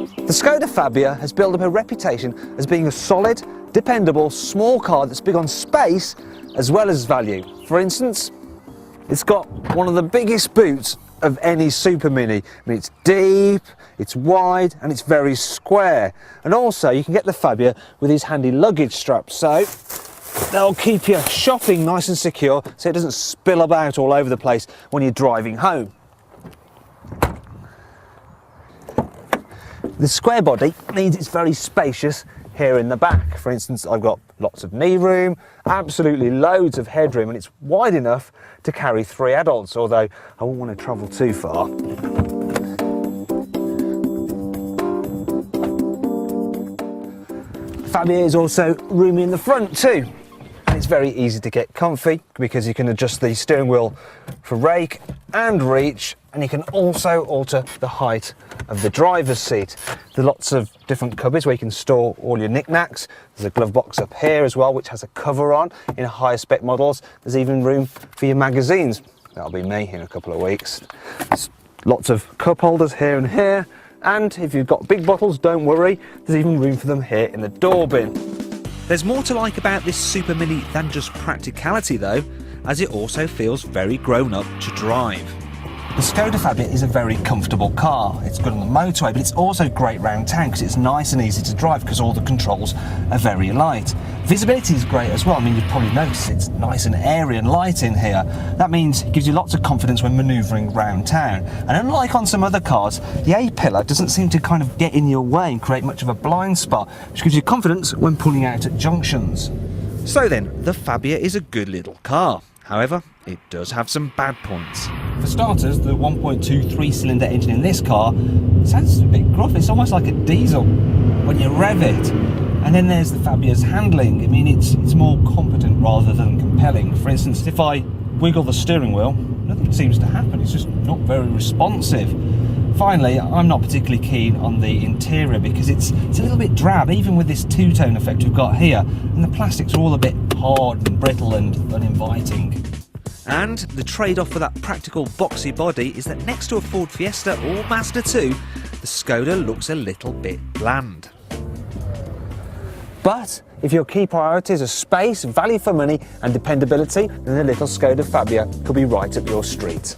The Skoda Fabia has built up a reputation as being a solid, dependable, small car that's big on space as well as value. For instance, it's got one of the biggest boots of any super mini. I mean, it's deep, it's wide, and it's very square. And also, you can get the Fabia with these handy luggage straps, so they'll keep your shopping nice and secure so it doesn't spill about all over the place when you're driving home. The square body means it's very spacious here in the back. For instance, I've got lots of knee room, absolutely loads of headroom, and it's wide enough to carry 3 adults, although I won't want to travel too far. Fabia is also roomy in the front too. And it's very easy to get comfy because you can adjust the steering wheel for rake and reach, and you can also alter the height of the driver's seat. There are lots of different cupboards where you can store all your knickknacks. There's a glove box up here as well, which has a cover on. In higher spec models, there's even room for your magazines. That'll be me in a couple of weeks. There's lots of cup holders here and here. And if you've got big bottles, don't worry, there's even room for them here in the door bin. There's more to like about this Super Mini than just practicality though, as it also feels very grown up to drive. The Skoda Fabia is a very comfortable car. It's good on the motorway, but it's also great round town because it's nice and easy to drive because all the controls are very light. Visibility is great as well. I mean, you've probably noticed it's nice and airy and light in here. That means it gives you lots of confidence when manoeuvring round town. And unlike on some other cars, the A-pillar doesn't seem to kind of get in your way and create much of a blind spot, which gives you confidence when pulling out at junctions. So then, the Fabia is a good little car. However, it does have some bad points. For starters, the 1.2 3-cylinder engine in this car sounds a bit gruff. It's almost like a diesel when you rev it. And then there's the Fabia's handling. I mean, it's more competent rather than compelling. For instance, if I wiggle the steering wheel, nothing seems to happen. It's just not very responsive. Finally, I'm not particularly keen on the interior because it's a little bit drab, even with this two-tone effect we've got here. And the plastics are all a bit hard and brittle and uninviting. And the trade-off for that practical boxy body is that next to a Ford Fiesta or Mazda 2, the Skoda looks a little bit bland. But if your key priorities are space, value for money and dependability, then the little Skoda Fabia could be right up your street.